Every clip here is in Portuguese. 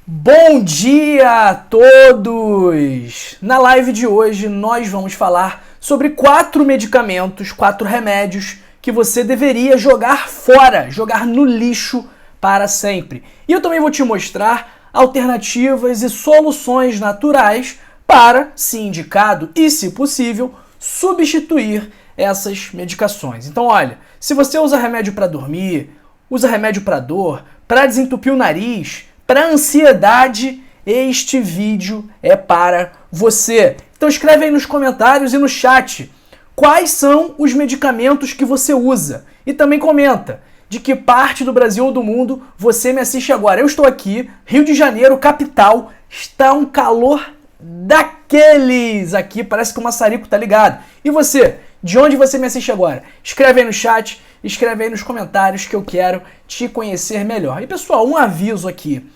Bom dia a todos! Na live de hoje nós vamos falar sobre 4 medicamentos, 4 remédios que você deveria jogar fora, jogar no lixo para sempre. E eu também vou te mostrar alternativas e soluções naturais para, se indicado e se possível, substituir essas medicações. Então olha, se você usa remédio para dormir, usa remédio para dor, para desentupir o nariz, para ansiedade, este vídeo é para você. Então escreve aí nos comentários e no chat quais são os medicamentos que você usa. E também comenta de que parte do Brasil ou do mundo você me assiste agora. Eu estou aqui, Rio de Janeiro, capital, está um calor daqueles aqui, parece que o maçarico tá ligado. E você, de onde você me assiste agora? Escreve aí no chat, escreve aí nos comentários que eu quero te conhecer melhor. E pessoal, um aviso aqui.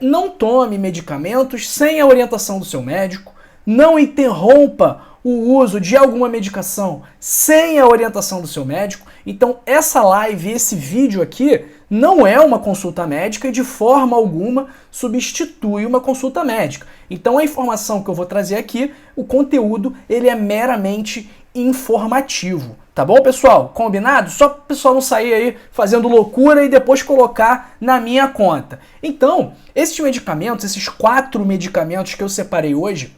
Não tome medicamentos sem a orientação do seu médico, não interrompa o uso de alguma medicação sem a orientação do seu médico. Então essa live, esse vídeo aqui, não é uma consulta médica e de forma alguma substitui uma consulta médica. Então a informação que eu vou trazer aqui, o conteúdo, ele é meramente informativo. Tá bom, pessoal? Combinado? Só para o pessoal não sair aí fazendo loucura e depois colocar na minha conta. Então, esses medicamentos, esses 4 medicamentos que eu separei hoje,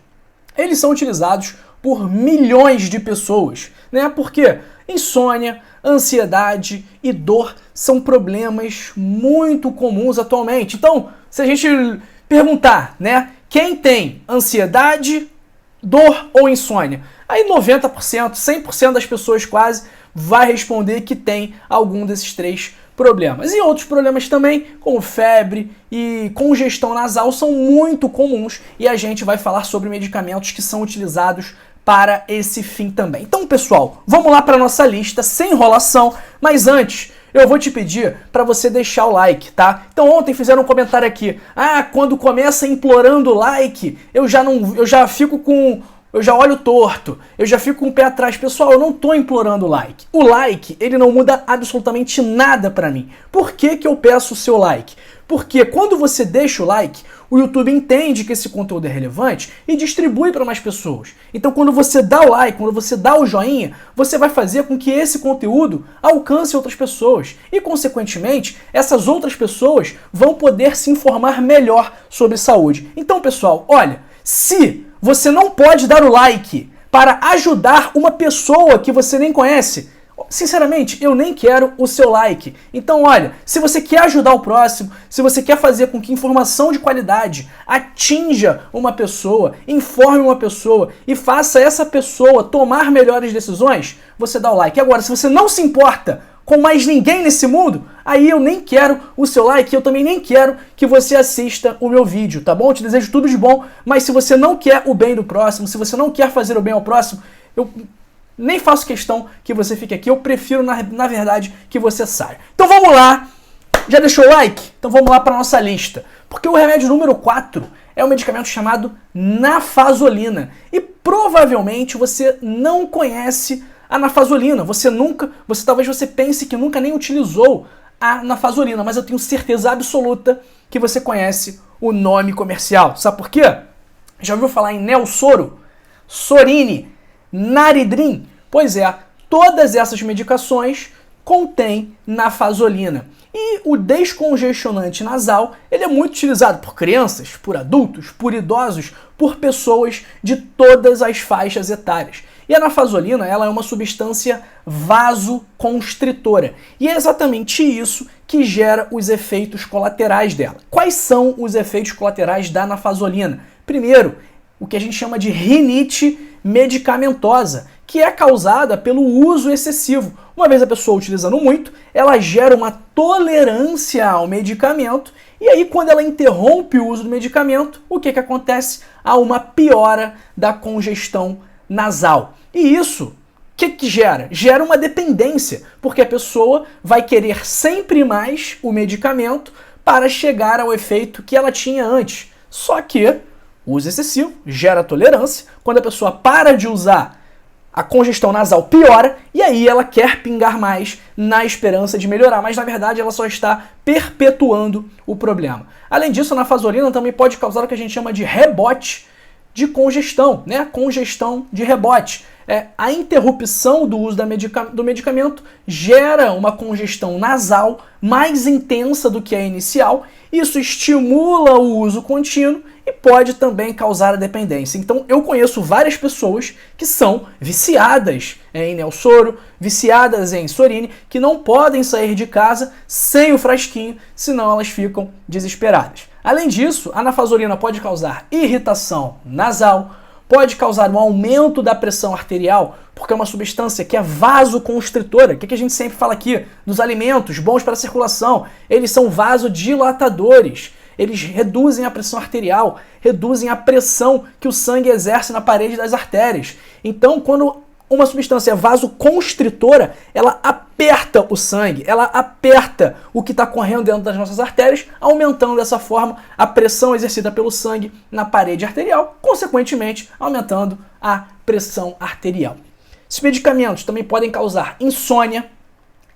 eles são utilizados por milhões de pessoas, né? Porque insônia, ansiedade e dor são problemas muito comuns atualmente. Então, se a gente perguntar, né, quem tem ansiedade, dor ou insônia? Aí 90%, 100% das pessoas quase vai responder que tem algum desses 3 problemas. E outros problemas também, como febre e congestão nasal, são muito comuns e a gente vai falar sobre medicamentos que são utilizados para esse fim também. Então, pessoal, vamos lá para a nossa lista, sem enrolação, mas antes eu vou te pedir para você deixar o like, tá? Então ontem fizeram um comentário aqui, quando começa implorando like, eu já olho torto, eu já fico com o pé atrás. Pessoal, eu não tô implorando like. O like, ele não muda absolutamente nada pra mim. Por que que eu peço o seu like? Porque quando você deixa o like, o YouTube entende que esse conteúdo é relevante e distribui para mais pessoas. Então quando você dá o like, quando você dá o joinha, você vai fazer com que esse conteúdo alcance outras pessoas. E consequentemente, essas outras pessoas vão poder se informar melhor sobre saúde. Então pessoal, olha, se você não pode dar o like para ajudar uma pessoa que você nem conhece, sinceramente, eu nem quero o seu like. Então, olha, se você quer ajudar o próximo, se você quer fazer com que informação de qualidade atinja uma pessoa, informe uma pessoa e faça essa pessoa tomar melhores decisões, você dá o like. Agora, se você não se importa com mais ninguém nesse mundo, aí eu nem quero o seu like, eu também nem quero que você assista o meu vídeo, tá bom? Eu te desejo tudo de bom, mas se você não quer o bem do próximo, se você não quer fazer o bem ao próximo, eu nem faço questão que você fique aqui, eu prefiro, na verdade, que você saia. Então vamos lá, já deixou o like? Então vamos lá para nossa lista, porque o remédio número 4 é um medicamento chamado Nafazolina, e provavelmente você não conhece a Nafazolina, talvez você pense que nunca nem utilizou a Nafazolina, mas eu tenho certeza absoluta que você conhece o nome comercial. Sabe por quê? Já ouviu falar em Nelsoro, Sorine, Naridrim? Pois é, todas essas medicações contêm Nafazolina. E o descongestionante nasal, ele é muito utilizado por crianças, por adultos, por idosos, por pessoas de todas as faixas etárias. E a Nafazolina, ela é uma substância vasoconstritora. E é exatamente isso que gera os efeitos colaterais dela. Quais são os efeitos colaterais da Nafazolina? Primeiro, o que a gente chama de rinite medicamentosa, que é causada pelo uso excessivo. Uma vez a pessoa utilizando muito, ela gera uma tolerância ao medicamento e aí quando ela interrompe o uso do medicamento, o que acontece? Há uma piora da congestão nasal. E isso, o que gera? Gera uma dependência, porque a pessoa vai querer sempre mais o medicamento para chegar ao efeito que ela tinha antes. Só que o uso excessivo gera tolerância. Quando a pessoa para de usar, a congestão nasal piora e aí ela quer pingar mais na esperança de melhorar, mas na verdade ela só está perpetuando o problema. Além disso, a nafasolina também pode causar o que a gente chama de rebote de congestão, né? Congestão de rebote. A interrupção do uso do medicamento gera uma congestão nasal mais intensa do que a inicial. Isso estimula o uso contínuo e pode também causar a dependência. Então eu conheço várias pessoas que são viciadas em Nelsoro, viciadas em Sorine, que não podem sair de casa sem o frasquinho, senão elas ficam desesperadas. Além disso, a nafasolina pode causar irritação nasal, pode causar um aumento da pressão arterial, porque é uma substância que é vasoconstritora. O que a gente sempre fala aqui dos alimentos bons para a circulação? Eles são vasodilatadores. Eles reduzem a pressão arterial, reduzem a pressão que o sangue exerce na parede das artérias. Então, quando uma substância vasoconstritora, ela aperta o sangue, ela aperta o que está correndo dentro das nossas artérias, aumentando dessa forma a pressão exercida pelo sangue na parede arterial, consequentemente aumentando a pressão arterial. Esses medicamentos também podem causar insônia,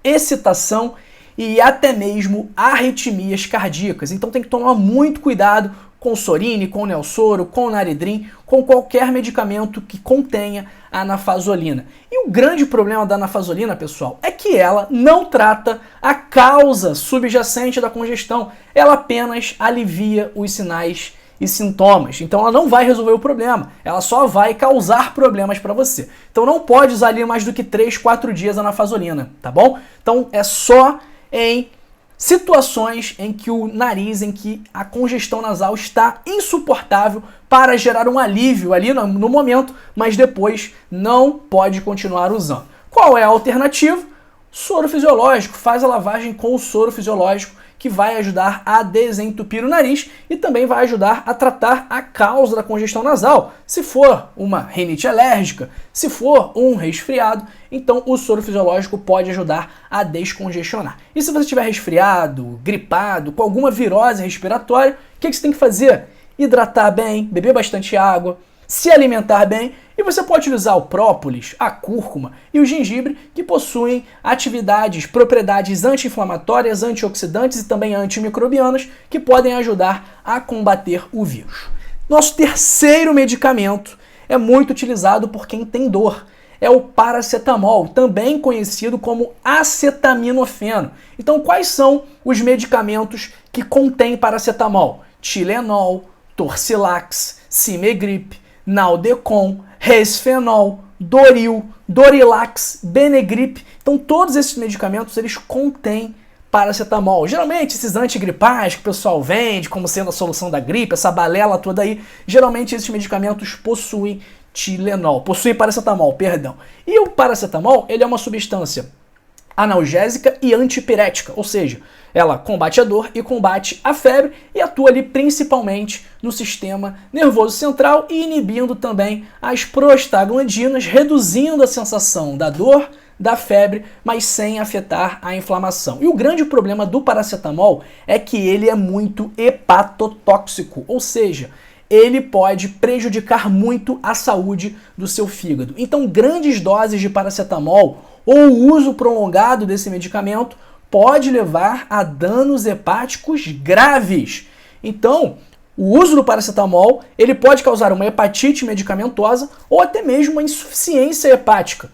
excitação e até mesmo arritmias cardíacas. Então tem que tomar muito cuidado com Sorine, com Nelsoro, com Naridrim, com qualquer medicamento que contenha a nafasolina. E o grande problema da nafasolina, pessoal, é que ela não trata a causa subjacente da congestão. Ela apenas alivia os sinais e sintomas. Então ela não vai resolver o problema, ela só vai causar problemas para você. Então não pode usar ali mais do que 3, 4 dias a nafasolina, tá bom? Então é só em situações em que o nariz, em que a congestão nasal está insuportável para gerar um alívio ali no momento, mas depois não pode continuar usando. Qual é a alternativa? Soro fisiológico. Faz a lavagem com o soro fisiológico, que vai ajudar a desentupir o nariz e também vai ajudar a tratar a causa da congestão nasal. Se for uma rinite alérgica, se for um resfriado, então o soro fisiológico pode ajudar a descongestionar. E se você estiver resfriado, gripado, com alguma virose respiratória, o que você tem que fazer? Hidratar bem, beber bastante água, se alimentar bem, e você pode utilizar o própolis, a cúrcuma e o gengibre, que possuem propriedades anti-inflamatórias, antioxidantes e também antimicrobianas, que podem ajudar a combater o vírus. Nosso terceiro medicamento é muito utilizado por quem tem dor. É o paracetamol, também conhecido como acetaminofeno. Então, quais são os medicamentos que contêm paracetamol? Tilenol, Torcilax, Cimegrip, Naldecon, Resfenol, Doril, Dorilax, Benegrip. Então todos esses medicamentos eles contêm paracetamol. Geralmente esses antigripais que o pessoal vende como sendo a solução da gripe, essa balela toda aí, geralmente esses medicamentos possuem paracetamol, perdão. E o paracetamol, ele é uma substância analgésica e antipirética, ou seja, ela combate a dor e combate a febre e atua ali principalmente no sistema nervoso central e inibindo também as prostaglandinas, reduzindo a sensação da dor, da febre, mas sem afetar a inflamação. E o grande problema do paracetamol é que ele é muito hepatotóxico, ou seja, ele pode prejudicar muito a saúde do seu fígado. Então, grandes doses de paracetamol ou o uso prolongado desse medicamento pode levar a danos hepáticos graves. Então, o uso do paracetamol ele pode causar uma hepatite medicamentosa ou até mesmo uma insuficiência hepática.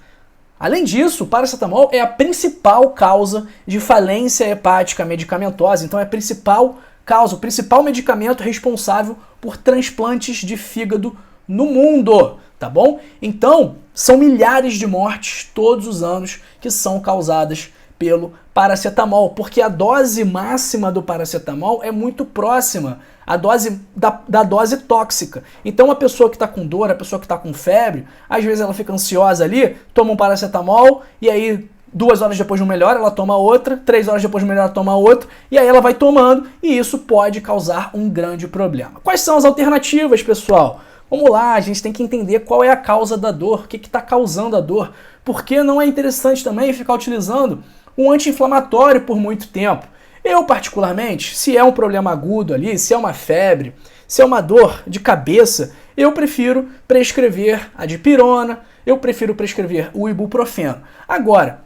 Além disso, o paracetamol é a principal causa de falência hepática medicamentosa. Então, é a principal causa, o principal medicamento responsável por transplantes de fígado no mundo, tá bom? Então, são milhares de mortes todos os anos que são causadas pelo paracetamol, porque a dose máxima do paracetamol é muito próxima à dose da dose tóxica. Então a pessoa que está com dor, a pessoa que está com febre, às vezes ela fica ansiosa ali, toma um paracetamol e aí 2 horas depois não melhora, ela toma outra, 3 horas depois não melhora, ela toma outra, e aí ela vai tomando e isso pode causar um grande problema. Quais são as alternativas, pessoal? Vamos lá, a gente tem que entender qual é a causa da dor, o que está causando a dor, porque não é interessante também ficar utilizando um anti-inflamatório por muito tempo. Eu, particularmente, se é um problema agudo ali, se é uma febre, se é uma dor de cabeça, eu prefiro prescrever a dipirona, eu prefiro prescrever o ibuprofeno. Agora,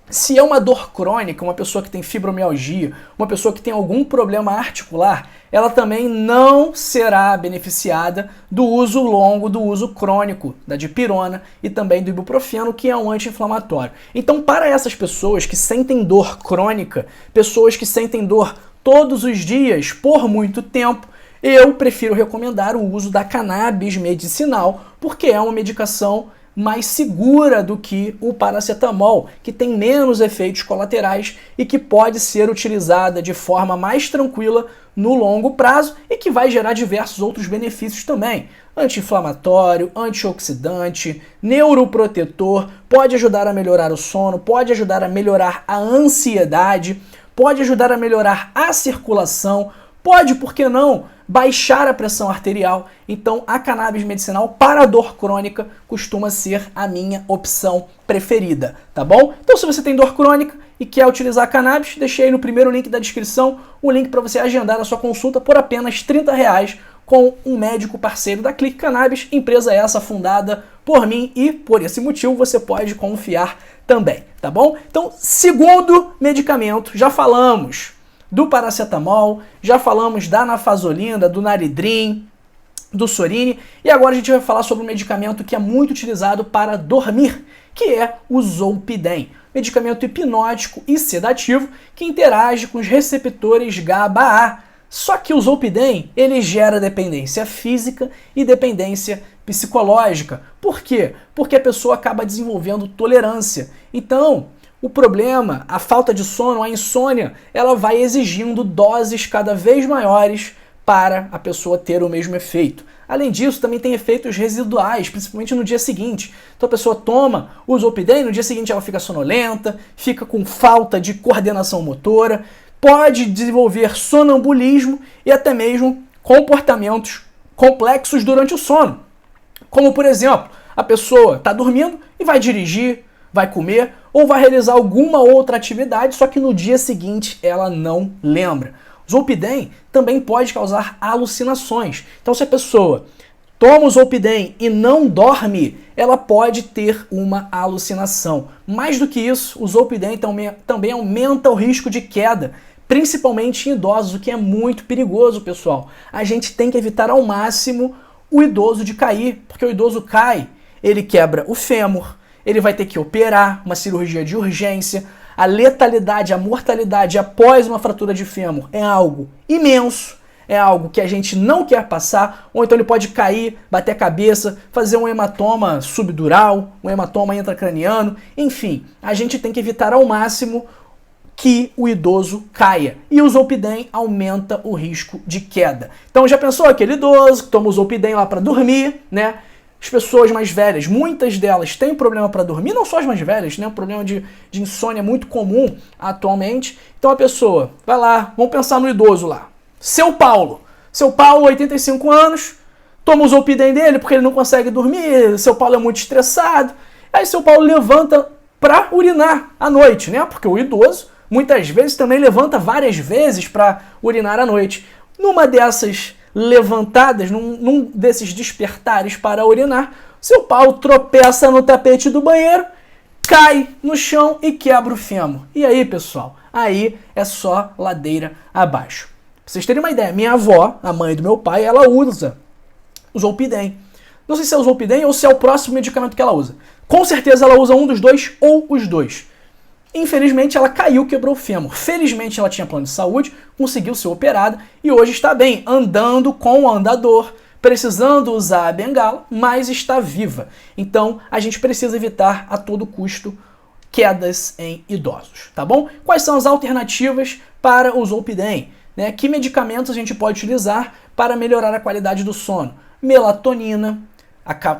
se é uma dor crônica, uma pessoa que tem fibromialgia, uma pessoa que tem algum problema articular, ela também não será beneficiada do uso longo, do uso crônico da dipirona e também do ibuprofeno, que é um anti-inflamatório. Então, para essas pessoas que sentem dor crônica, pessoas que sentem dor todos os dias por muito tempo, eu prefiro recomendar o uso da cannabis medicinal, porque é uma medicação mais segura do que o paracetamol, que tem menos efeitos colaterais e que pode ser utilizada de forma mais tranquila no longo prazo e que vai gerar diversos outros benefícios também. Anti-inflamatório, antioxidante, neuroprotetor, pode ajudar a melhorar o sono, pode ajudar a melhorar a ansiedade, pode ajudar a melhorar a circulação, pode, por que não, baixar a pressão arterial. Então, a cannabis medicinal para dor crônica costuma ser a minha opção preferida, tá bom? Então, se você tem dor crônica e quer utilizar a cannabis, deixei aí no primeiro link da descrição o link para você agendar a sua consulta por apenas R$30 com um médico parceiro da Clique Cannabis, empresa essa fundada por mim e, por esse motivo, você pode confiar também, tá bom? Então, segundo medicamento, já falamos do paracetamol, já falamos da nafazolina, do Naridrim, do Sorine, e agora a gente vai falar sobre um medicamento que é muito utilizado para dormir, que é o Zolpidem, medicamento hipnótico e sedativo que interage com os receptores GABA-A. Só que o Zolpidem, ele gera dependência física e dependência psicológica. Por quê? Porque a pessoa acaba desenvolvendo tolerância. Então, o problema, a falta de sono, a insônia, ela vai exigindo doses cada vez maiores para a pessoa ter o mesmo efeito. Além disso, também tem efeitos residuais, principalmente no dia seguinte. Então a pessoa toma o Zolpidem, no dia seguinte ela fica sonolenta, fica com falta de coordenação motora, pode desenvolver sonambulismo e até mesmo comportamentos complexos durante o sono. Como, por exemplo, a pessoa está dormindo e vai dirigir, vai comer ou vai realizar alguma outra atividade, só que no dia seguinte ela não lembra. O Zolpidem também pode causar alucinações. Então, se a pessoa toma o Zolpidem e não dorme, ela pode ter uma alucinação. Mais do que isso, o Zolpidem também aumenta o risco de queda, principalmente em idosos, o que é muito perigoso, pessoal. A gente tem que evitar ao máximo o idoso de cair, porque o idoso cai, ele quebra o fêmur, ele vai ter que operar, uma cirurgia de urgência. A letalidade, a mortalidade após uma fratura de fêmur é algo imenso, é algo que a gente não quer passar, ou então ele pode cair, bater a cabeça, fazer um hematoma subdural, um hematoma intracraniano, enfim, a gente tem que evitar ao máximo que o idoso caia. E o Zolpidem aumenta o risco de queda. Então já pensou aquele idoso que toma o Zolpidem lá para dormir, né? As pessoas mais velhas, muitas delas têm problema para dormir, não só as mais velhas, né? Um problema de insônia é muito comum atualmente. Então a pessoa vai lá, vamos pensar no idoso lá. Seu Paulo, 85 anos, toma o Zolpidem dele porque ele não consegue dormir, seu Paulo é muito estressado. Aí seu Paulo levanta para urinar à noite, né? Porque o idoso muitas vezes também levanta várias vezes para urinar à noite. Numa dessas levantadas, num desses despertares para urinar, seu Paulo tropeça no tapete do banheiro, cai no chão e quebra o fêmur. E aí, pessoal, aí é só ladeira abaixo. Pra vocês terem uma ideia, minha avó, a mãe do meu pai, ela usa o Zolpidem. Não sei se é o Zolpidem ou se é o próximo medicamento que ela usa. Com certeza ela usa um dos dois ou os dois. Infelizmente ela caiu, quebrou o fêmur. Felizmente ela tinha plano de saúde, conseguiu ser operada e hoje está bem, andando com o andador, precisando usar a bengala, mas está viva. Então a gente precisa evitar a todo custo quedas em idosos, tá bom? Quais são as alternativas para o Zolpidem? Né? Que medicamentos a gente pode utilizar para melhorar a qualidade do sono? Melatonina,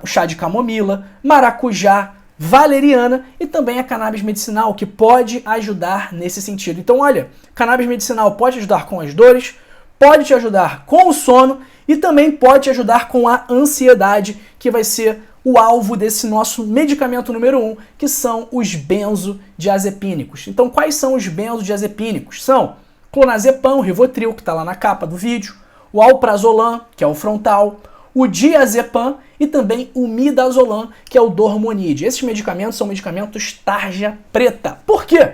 o chá de camomila, maracujá, valeriana e também a cannabis medicinal, que pode ajudar nesse sentido. Então, olha, cannabis medicinal pode ajudar com as dores, pode te ajudar com o sono e também pode te ajudar com a ansiedade, que vai ser o alvo desse nosso medicamento número 1, que são os benzodiazepínicos. Então, quais são os benzodiazepínicos? São clonazepam, Rivotril, que está lá na capa do vídeo, o alprazolam, que é o frontal, o diazepam e também o midazolam, que é o dormonide. Esses medicamentos são medicamentos tarja preta. Por quê?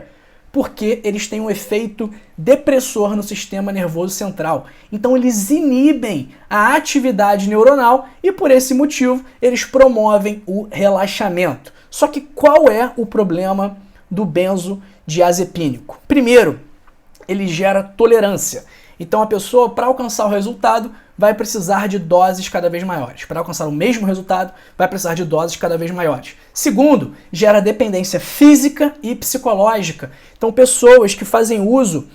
Porque eles têm um efeito depressor no sistema nervoso central. Então eles inibem a atividade neuronal e por esse motivo eles promovem o relaxamento. Só que qual é o problema do benzodiazepínico? Primeiro, ele gera tolerância. Então a pessoa, para alcançar o resultado, vai precisar de doses cada vez maiores. Para alcançar o mesmo resultado, vai precisar de doses cada vez maiores. Segundo, gera dependência física e psicológica. Então pessoas que fazem uso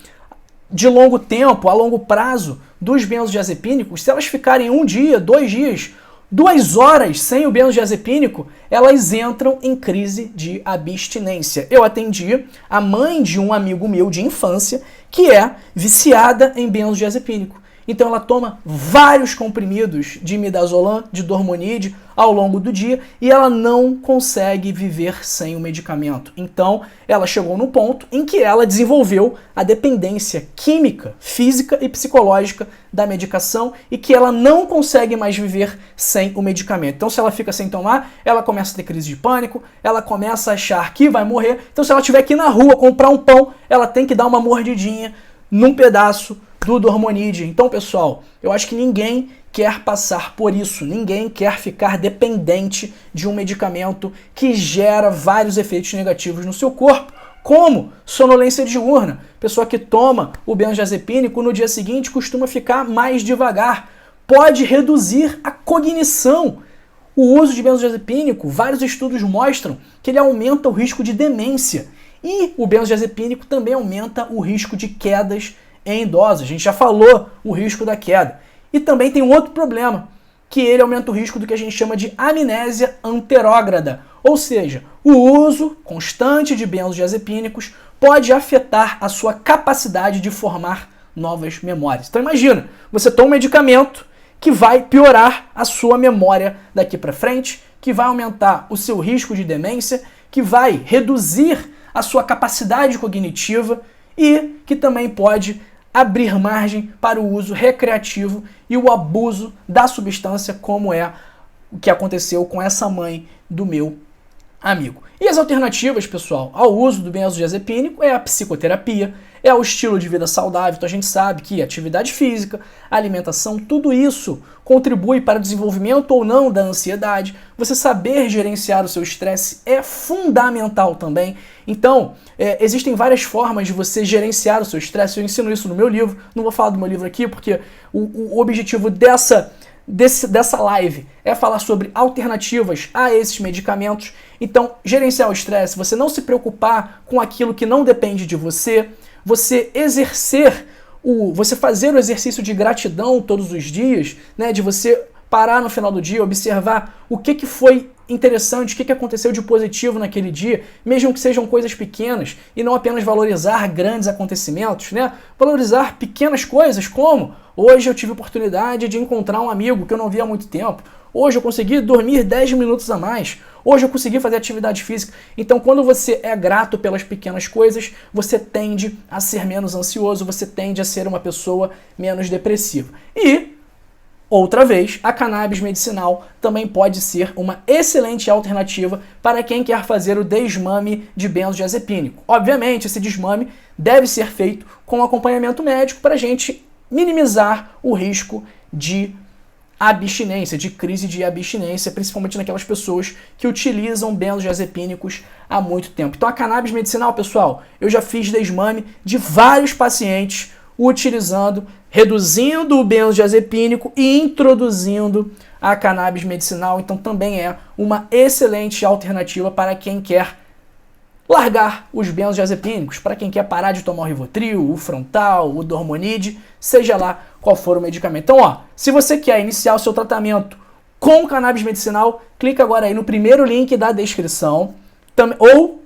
de longo tempo, a longo prazo, dos benzodiazepínicos, se elas ficarem 1 dia, 2 dias, 2 horas sem o benzodiazepínico, elas entram em crise de abstinência. Eu atendi a mãe de um amigo meu de infância que é viciada em benzodiazepínico. Então ela toma vários comprimidos de midazolam, de dormonide ao longo do dia e ela não consegue viver sem o medicamento. Então ela chegou no ponto em que ela desenvolveu a dependência química, física e psicológica da medicação e que ela não consegue mais viver sem o medicamento. Então se ela fica sem tomar, ela começa a ter crise de pânico, ela começa a achar que vai morrer. Então se ela tiver que ir na rua comprar um pão, ela tem que dar uma mordidinha num pedaço do dormonide. Então, pessoal, eu acho que ninguém quer passar por isso, ninguém quer ficar dependente de um medicamento que gera vários efeitos negativos no seu corpo, como sonolência diurna. Pessoa que toma o benzodiazepínico no dia seguinte costuma ficar mais devagar, pode reduzir a cognição. O uso de benzodiazepínico, vários estudos mostram que ele aumenta o risco de demência. E o benzodiazepínico também aumenta o risco de quedas em idosos. A gente já falou o risco da queda. E também tem um outro problema, que ele aumenta o risco do que a gente chama de amnésia anterógrada. Ou seja, o uso constante de benzodiazepínicos pode afetar a sua capacidade de formar novas memórias. Então imagina, você toma um medicamento que vai piorar a sua memória daqui para frente, que vai aumentar o seu risco de demência, que vai reduzir a sua capacidade cognitiva e que também pode abrir margem para o uso recreativo e o abuso da substância, como é o que aconteceu com essa mãe do meu amigo. E as alternativas, pessoal, ao uso do benzodiazepínico é a psicoterapia, é o estilo de vida saudável. Então a gente sabe que atividade física, alimentação, tudo isso contribui para o desenvolvimento ou não da ansiedade. Você saber gerenciar o seu estresse é fundamental também. Então, existem várias formas de você gerenciar o seu estresse. Eu ensino isso no meu livro. Não vou falar do meu livro aqui porque o objetivo dessa live é falar sobre alternativas a esses medicamentos. Então, gerenciar o estresse, você não se preocupar com aquilo que não depende de você, você fazer o exercício de gratidão todos os dias, né, de você parar no final do dia, observar o que foi interessante, o que aconteceu de positivo naquele dia, mesmo que sejam coisas pequenas, e não apenas valorizar grandes acontecimentos, né? Valorizar pequenas coisas como hoje eu tive a oportunidade de encontrar um amigo que eu não via há muito tempo, hoje eu consegui dormir 10 minutos a mais, hoje eu consegui fazer atividade física. Então quando você é grato pelas pequenas coisas, você tende a ser menos ansioso, você tende a ser uma pessoa menos depressiva. E outra vez, a cannabis medicinal também pode ser uma excelente alternativa para quem quer fazer o desmame de benzodiazepínico. Obviamente, esse desmame deve ser feito com acompanhamento médico para a gente minimizar o risco de abstinência, de crise de abstinência, principalmente naquelas pessoas que utilizam benzodiazepínicos há muito tempo. Então a cannabis medicinal, pessoal, eu já fiz desmame de vários pacientes reduzindo o benzodiazepínico e introduzindo a cannabis medicinal. Então também é uma excelente alternativa para quem quer largar os benzodiazepínicos, para quem quer parar de tomar o Rivotril, o Frontal, o Dormonide, seja lá qual for o medicamento. Então, ó, se você quer iniciar o seu tratamento com cannabis medicinal, clica agora aí no primeiro link da descrição ou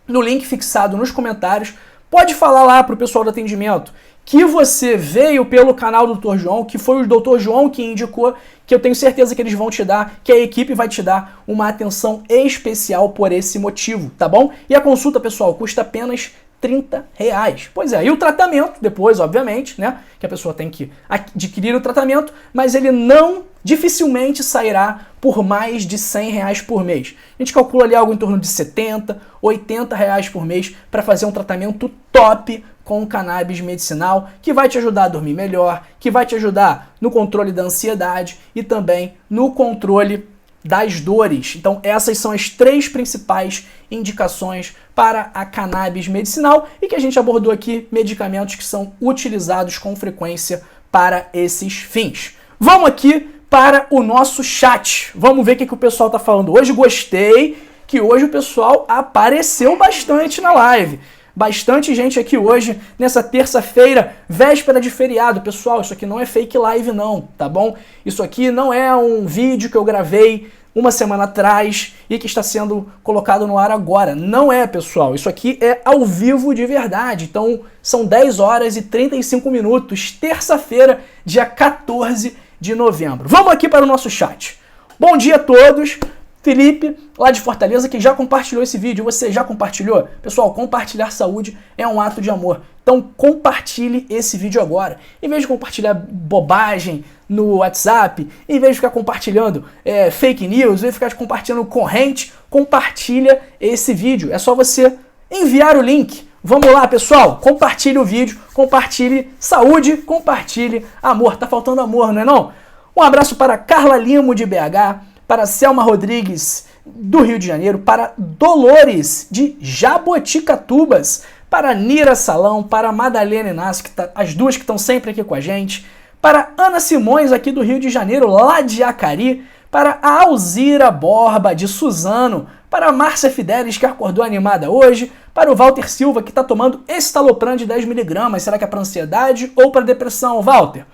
no link fixado nos comentários. Pode falar lá para o pessoal do atendimento que você veio pelo canal do Dr. João, que foi o Dr. João que indicou, que eu tenho certeza que eles vão te dar, que a equipe vai te dar uma atenção especial por esse motivo, tá bom? E a consulta, pessoal, custa apenas R$30. Pois é, e o tratamento, depois, obviamente, né, que a pessoa tem que adquirir o tratamento, mas ele não dificilmente sairá por mais de R$100 por mês. A gente calcula ali algo em torno de R$70, R$80 por mês para fazer um tratamento top com o cannabis medicinal, que vai te ajudar a dormir melhor, que vai te ajudar no controle da ansiedade e também no controle das dores. Então essas são as 3 principais indicações para a cannabis medicinal e que a gente abordou aqui medicamentos que são utilizados com frequência para esses fins. Vamos aqui para o nosso chat. Vamos ver o que o pessoal está falando hoje. Gostei que hoje o pessoal apareceu bastante na live. Bastante gente aqui hoje, nessa terça-feira, véspera de feriado. Pessoal, isso aqui não é fake live não, tá bom? Isso aqui não é um vídeo que eu gravei uma semana atrás e que está sendo colocado no ar agora. Não é, pessoal. Isso aqui é ao vivo de verdade. Então, são 10 horas e 35 minutos, terça-feira, dia 14 de novembro. Vamos aqui para o nosso chat. Bom dia a todos. Felipe, lá de Fortaleza, que já compartilhou esse vídeo. Você já compartilhou? Pessoal, compartilhar saúde é um ato de amor. Então compartilhe esse vídeo agora. Em vez de compartilhar bobagem no WhatsApp, em vez de ficar compartilhando fake news, em vez de ficar compartilhando corrente, compartilha esse vídeo. É só você enviar o link. Vamos lá, pessoal. Compartilhe o vídeo, compartilhe saúde, compartilhe amor. Tá faltando amor, não é não? Um abraço para Carla Limo, de BH. Para Selma Rodrigues, do Rio de Janeiro, para Dolores, de Jaboticatubas, para Nira Salão, para Madalena Inácio, as duas que estão sempre aqui com a gente, para Ana Simões, aqui do Rio de Janeiro, lá de Acari, para a Alzira Borba, de Suzano, para a Márcia Fidelis, que acordou animada hoje, para o Walter Silva, que está tomando estalopram de 10 mg. Será que é para ansiedade ou para depressão, Walter?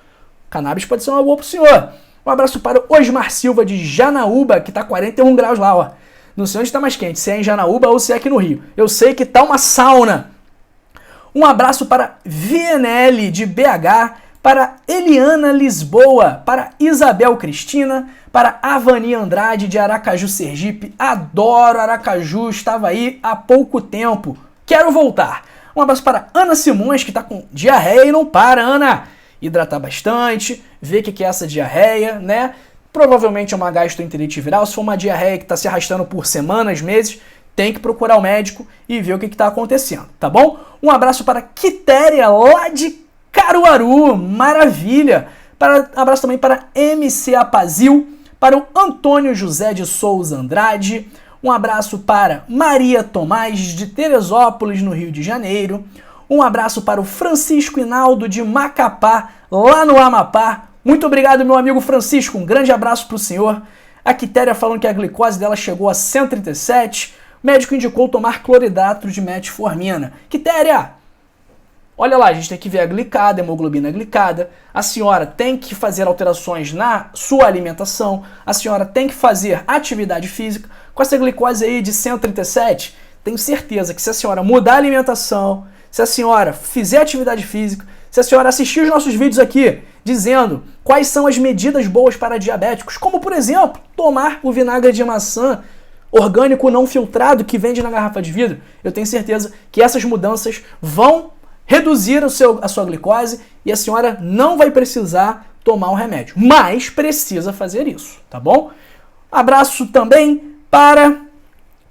Cannabis pode ser uma boa para o senhor. Um abraço para o Osmar Silva, de Janaúba, que tá 41 graus lá, ó. Não sei onde está mais quente, se é em Janaúba ou se é aqui no Rio. Eu sei que tá uma sauna. Um abraço para VNL, de BH, para Eliana Lisboa, para Isabel Cristina, para Avani Andrade, de Aracaju, Sergipe. Adoro Aracaju, estava aí há pouco tempo. Quero voltar. Um abraço para Ana Simões, que tá com diarreia e não para, Ana. Hidratar bastante, ver o que é essa diarreia, né? Provavelmente é uma gastroenterite viral. Se for uma diarreia que está se arrastando por semanas, meses, tem que procurar o médico e ver o que está acontecendo, tá bom? Um abraço para Quitéria, lá de Caruaru, maravilha! Abraço também para MC Apazil, para o Antônio José de Souza Andrade, um abraço para Maria Tomás, de Teresópolis, no Rio de Janeiro. Um abraço para o Francisco Hinaldo, de Macapá, lá no Amapá. Muito obrigado, meu amigo Francisco. Um grande abraço para o senhor. A Quitéria falando que a glicose dela chegou a 137. O médico indicou tomar cloridrato de metformina. Quitéria, olha lá, a gente tem que ver a glicada, a hemoglobina glicada. A senhora tem que fazer alterações na sua alimentação. A senhora tem que fazer atividade física. Com essa glicose aí de 137, tenho certeza que se a senhora mudar a alimentação, se a senhora fizer atividade física, se a senhora assistir os nossos vídeos aqui dizendo quais são as medidas boas para diabéticos, como por exemplo, tomar o vinagre de maçã orgânico não filtrado que vende na garrafa de vidro, eu tenho certeza que essas mudanças vão reduzir a sua glicose e a senhora não vai precisar tomar um remédio, mas precisa fazer isso, tá bom? Abraço também para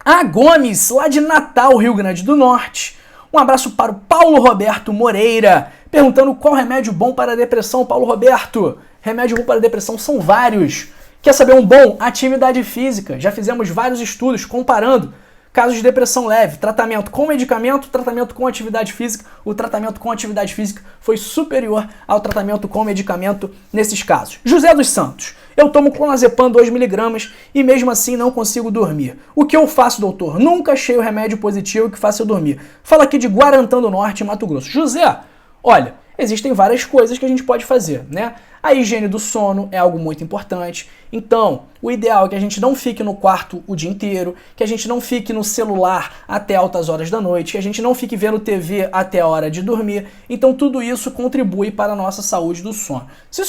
a Gomes, lá de Natal, Rio Grande do Norte. Um abraço para o Paulo Roberto Moreira, perguntando qual remédio bom para a depressão. Paulo Roberto, remédio bom para a depressão são vários. Quer saber um bom? Atividade física. Já fizemos vários estudos comparando casos de depressão leve, tratamento com medicamento, tratamento com atividade física. O tratamento com atividade física foi superior ao tratamento com medicamento nesses casos. José dos Santos, eu tomo clonazepam 2 mg e mesmo assim não consigo dormir. O que eu faço, doutor? Nunca achei o remédio positivo que faça eu dormir. Fala aqui de Guarantã do Norte, Mato Grosso. José, olha, existem várias coisas que a gente pode fazer, né? A higiene do sono é algo muito importante. Então, o ideal é que a gente não fique no quarto o dia inteiro, que a gente não fique no celular até altas horas da noite, que a gente não fique vendo TV até a hora de dormir. Então, tudo isso contribui para a nossa saúde do sono. Se o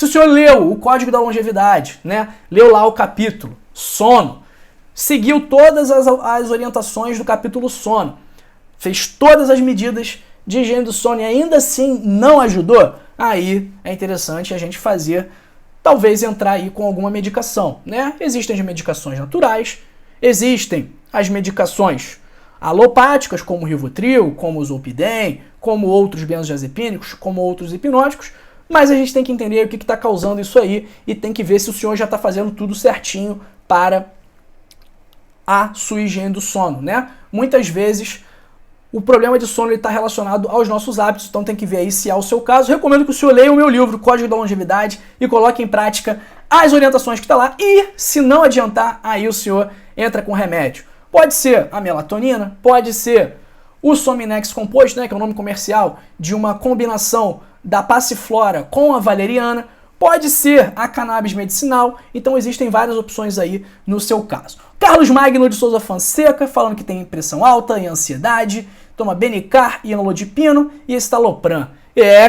senhor leu o Código da Longevidade, né? Leu lá o capítulo sono, seguiu todas as orientações do capítulo sono, fez todas as medidas de higiene do sono e ainda assim não ajudou, aí é interessante a gente fazer talvez entrar aí com alguma medicação, né? Existem as medicações naturais, existem as medicações alopáticas, como o Rivotril, como o Zolpidem, como outros benzodiazepínicos, como outros hipnóticos, mas a gente tem que entender o que está causando isso aí e tem que ver se o senhor já está fazendo tudo certinho para a sua higiene do sono, né? Muitas vezes o problema de sono está relacionado aos nossos hábitos, então tem que ver aí se é o seu caso. Recomendo que o senhor leia o meu livro, Código da Longevidade, e coloque em prática as orientações que está lá. E, se não adiantar, aí o senhor entra com remédio. Pode ser a melatonina, pode ser o Sominex composto, né, que é o nome comercial de uma combinação da passiflora com a valeriana, pode ser a cannabis medicinal, então existem várias opções aí no seu caso. Carlos Magno de Souza Fonseca, falando que tem pressão alta e ansiedade, toma Benicar e Amlodipino e Estalopram.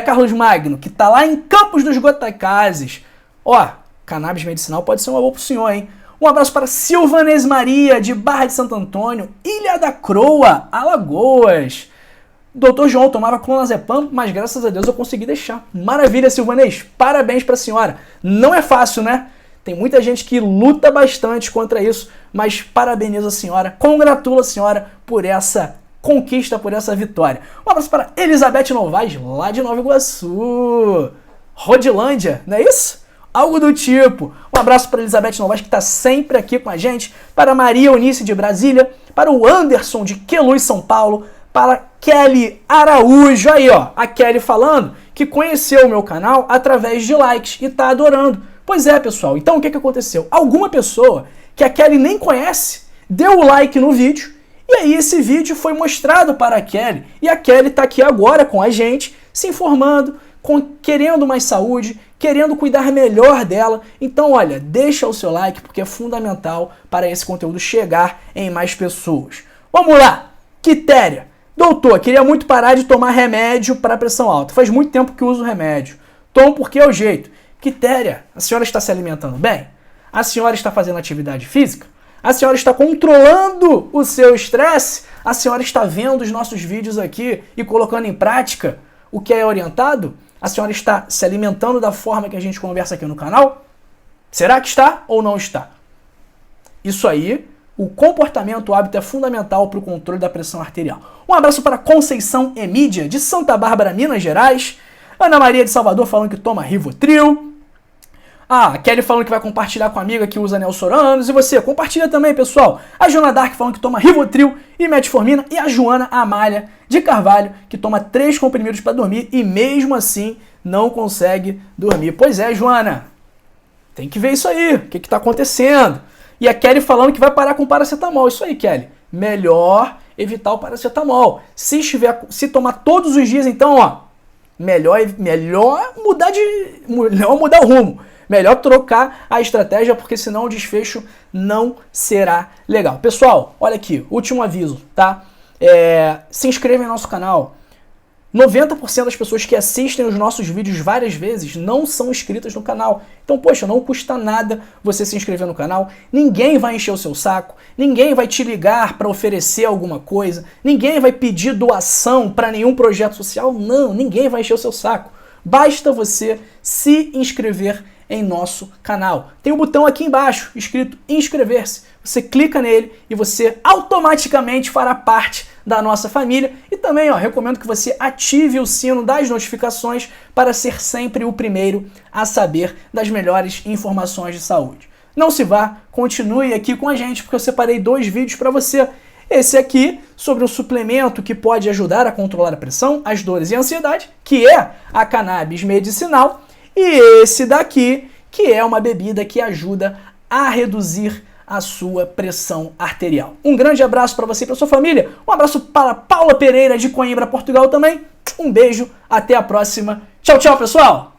Carlos Magno, que tá lá em Campos dos Goitacazes. Ó, cannabis medicinal pode ser uma boa pro senhor, hein? Um abraço para Silvanês Maria, de Barra de Santo Antônio, Ilha da Croa, Alagoas. Dr. João tomava clonazepam, mas graças a Deus eu consegui deixar. Maravilha, Silvanês. Parabéns para a senhora. Não é fácil, né? Tem muita gente que luta bastante contra isso, mas parabenizo a senhora, congratulo a senhora por essa conquista, por essa vitória. Um abraço para Elizabeth Novaes, lá de Nova Iguaçu. Rodilândia, não é isso? Algo do tipo. Um abraço para Elizabeth Novaes, que está sempre aqui com a gente. Para Maria Eunice, de Brasília. Para o Anderson, de Queluz, São Paulo. Para Kelly Araújo, aí ó, a Kelly falando que conheceu o meu canal através de likes e tá adorando. Pois é, pessoal, então o que aconteceu? Alguma pessoa que a Kelly nem conhece deu o like no vídeo e aí esse vídeo foi mostrado para a Kelly e a Kelly tá aqui agora com a gente, se informando, querendo mais saúde, querendo cuidar melhor dela. Então, olha, deixa o seu like porque é fundamental para esse conteúdo chegar em mais pessoas. Vamos lá, Quitéria. Doutor, queria muito parar de tomar remédio para pressão alta. Faz muito tempo que uso remédio. Tomo porque é o jeito. Quitéria, a senhora está se alimentando bem? A senhora está fazendo atividade física? A senhora está controlando o seu estresse? A senhora está vendo os nossos vídeos aqui e colocando em prática o que é orientado? A senhora está se alimentando da forma que a gente conversa aqui no canal? Será que está ou não está? Isso aí... O comportamento, o hábito é fundamental para o controle da pressão arterial. Um abraço para Conceição Emídia, de Santa Bárbara, Minas Gerais. Ana Maria de Salvador falando que toma Rivotril. A Kelly falando que vai compartilhar com a amiga que usa Nelsoranos. E você, compartilha também, pessoal. A Joana Dark falando que toma Rivotril e Metformina. E a Joana Amália de Carvalho, que toma 3 comprimidos para dormir e mesmo assim não consegue dormir. Pois é, Joana. Tem que ver isso aí. O que está acontecendo? E a Kelly falando que vai parar com paracetamol. Isso aí, Kelly. Melhor evitar o paracetamol. Se tomar todos os dias, então, ó, melhor mudar o rumo. Melhor trocar a estratégia, porque senão o desfecho não será legal. Pessoal, olha aqui, último aviso, tá? Se inscreva em nosso canal. 90% das pessoas que assistem os nossos vídeos várias vezes não são inscritas no canal. Então, poxa, não custa nada você se inscrever no canal. Ninguém vai encher o seu saco, ninguém vai te ligar para oferecer alguma coisa, ninguém vai pedir doação para nenhum projeto social. Não, ninguém vai encher o seu saco. Basta você se inscrever em nosso canal. Tem um botão aqui embaixo escrito inscrever-se. Você clica nele e você automaticamente fará parte da nossa família. E também, ó, recomendo que você ative o sino das notificações para ser sempre o primeiro a saber das melhores informações de saúde. Não se vá, continue aqui com a gente, porque eu separei 2 vídeos para você. Esse aqui, sobre um suplemento que pode ajudar a controlar a pressão, as dores e a ansiedade, que é a cannabis medicinal. E esse daqui, que é uma bebida que ajuda a reduzir a sua pressão arterial. Um grande abraço para você e para sua família. Um abraço para Paula Pereira, de Coimbra, Portugal também. Um beijo, até a próxima. Tchau, tchau, pessoal!